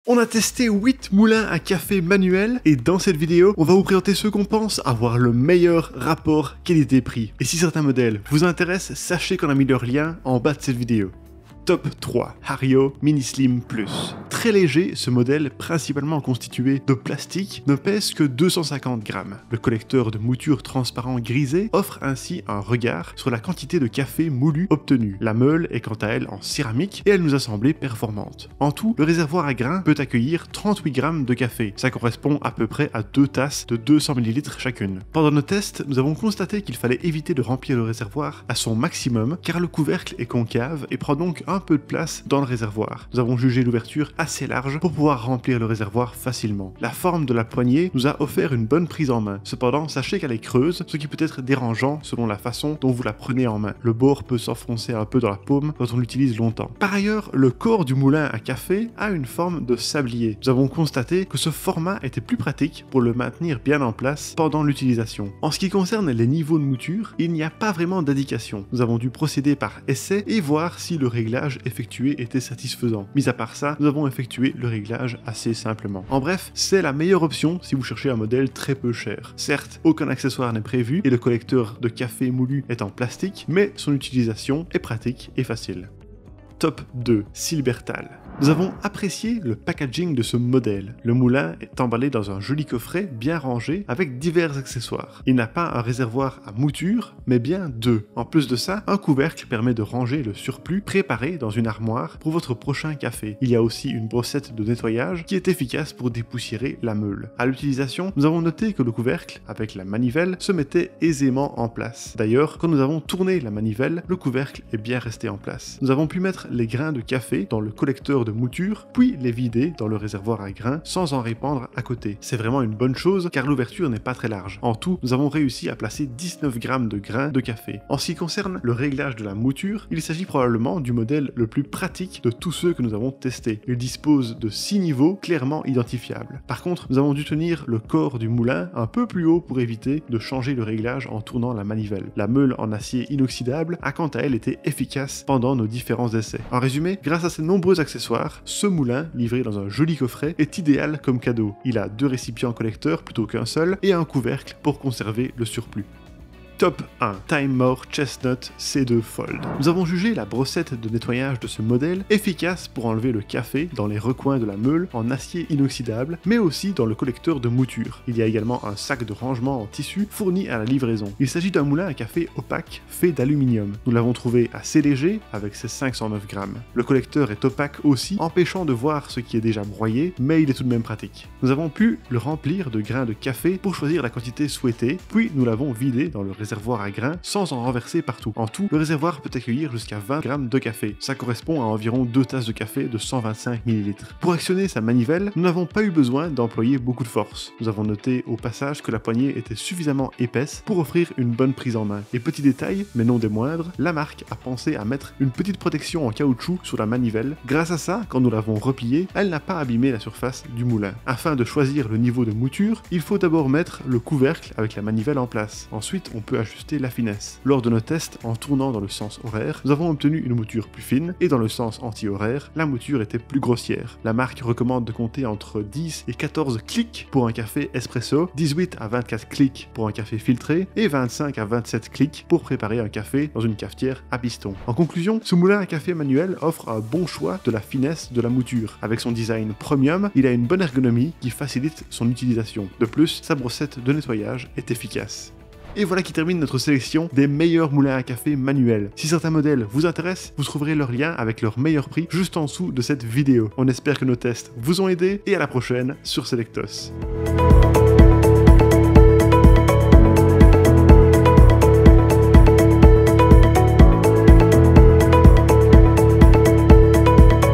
On a testé 8 moulins à café manuels et dans cette vidéo, on va vous présenter ceux qu'on pense avoir le meilleur rapport qualité-prix. Et si certains modèles vous intéressent, sachez qu'on a mis leur lien en bas de cette vidéo. Top 3, Hario Mini Slim Plus. Très léger, ce modèle, principalement constitué de plastique, ne pèse que 250 grammes. Le collecteur de mouture transparent grisé offre ainsi un regard sur la quantité de café moulu obtenu. La meule est quant à elle en céramique et elle nous a semblé performante. En tout, le réservoir à grains peut accueillir 38 grammes de café. Ça correspond à peu près à 2 tasses de 200 ml chacune. Pendant nos tests, nous avons constaté qu'il fallait éviter de remplir le réservoir à son maximum car le couvercle est concave et prend donc un peu de place dans le réservoir. Nous avons jugé l'ouverture assez large pour pouvoir remplir le réservoir facilement. La forme de la poignée nous a offert une bonne prise en main. Cependant, sachez qu'elle est creuse, ce qui peut être dérangeant selon la façon dont vous la prenez en main. Le bord peut s'enfoncer un peu dans la paume quand on l'utilise longtemps. Par ailleurs, le corps du moulin à café a une forme de sablier. Nous avons constaté que ce format était plus pratique pour le maintenir bien en place pendant l'utilisation. En ce qui concerne les niveaux de mouture, il n'y a pas vraiment d'indication. Nous avons dû procéder par essai et voir si le réglage effectué était satisfaisant. Mis à part ça, nous avons effectué le réglage assez simplement. En bref, c'est la meilleure option si vous cherchez un modèle très peu cher. Certes, aucun accessoire n'est prévu et le collecteur de café moulu est en plastique, mais son utilisation est pratique et facile. Top 2, Silbertal. Nous avons apprécié le packaging de ce modèle. Le moulin est emballé dans un joli coffret bien rangé avec divers accessoires. Il n'a pas un réservoir à mouture, mais bien deux. En plus de ça, un couvercle permet de ranger le surplus préparé dans une armoire pour votre prochain café. Il y a aussi une brossette de nettoyage qui est efficace pour dépoussiérer la meule. À l'utilisation, nous avons noté que le couvercle, avec la manivelle, se mettait aisément en place. D'ailleurs, quand nous avons tourné la manivelle, le couvercle est bien resté en place. Nous avons pu mettre les grains de café dans le collecteur de mouture, puis les vider dans le réservoir à grains sans en répandre à côté. C'est vraiment une bonne chose car l'ouverture n'est pas très large. En tout, nous avons réussi à placer 19 grammes de grains de café. En ce qui concerne le réglage de la mouture, il s'agit probablement du modèle le plus pratique de tous ceux que nous avons testés. Il dispose de 6 niveaux clairement identifiables. Par contre, nous avons dû tenir le corps du moulin un peu plus haut pour éviter de changer le réglage en tournant la manivelle. La meule en acier inoxydable a quant à elle été efficace pendant nos différents essais. En résumé, grâce à ces nombreux accessoires, ce moulin, livré dans un joli coffret, est idéal comme cadeau. Il a 2 récipients collecteurs plutôt qu'un seul et un couvercle pour conserver le surplus. Top 1, Time More Chestnut C2 Fold. Nous avons jugé la brossette de nettoyage de ce modèle efficace pour enlever le café dans les recoins de la meule en acier inoxydable, mais aussi dans le collecteur de mouture. Il y a également un sac de rangement en tissu fourni à la livraison. Il s'agit d'un moulin à café opaque fait d'aluminium. Nous l'avons trouvé assez léger avec ses 509 grammes. Le collecteur est opaque aussi, empêchant de voir ce qui est déjà broyé, mais il est tout de même pratique. Nous avons pu le remplir de grains de café pour choisir la quantité souhaitée, puis nous l'avons vidé dans le réservoir à grains sans en renverser partout. En tout, le réservoir peut accueillir jusqu'à 20 grammes de café. Ça correspond à environ 2 tasses de café de 125 ml. Pour actionner sa manivelle, nous n'avons pas eu besoin d'employer beaucoup de force. Nous avons noté au passage que la poignée était suffisamment épaisse pour offrir une bonne prise en main. Et petit détail, mais non des moindres, la marque a pensé à mettre une petite protection en caoutchouc sur la manivelle. Grâce à ça, quand nous l'avons repliée, elle n'a pas abîmé la surface du moulin. Afin de choisir le niveau de mouture, il faut d'abord mettre le couvercle avec la manivelle en place. Ensuite, on peut ajuster la finesse. Lors de nos tests, en tournant dans le sens horaire, nous avons obtenu une mouture plus fine et dans le sens anti-horaire, la mouture était plus grossière. La marque recommande de compter entre 10 et 14 clics pour un café espresso, 18 à 24 clics pour un café filtré et 25 à 27 clics pour préparer un café dans une cafetière à piston. En conclusion, ce moulin à café manuel offre un bon choix de la finesse de la mouture. Avec son design premium, il a une bonne ergonomie qui facilite son utilisation. De plus, sa brossette de nettoyage est efficace. Et voilà qui termine notre sélection des meilleurs moulins à café manuels. Si certains modèles vous intéressent, vous trouverez leur lien avec leur meilleur prix juste en dessous de cette vidéo. On espère que nos tests vous ont aidé et à la prochaine sur Selectos.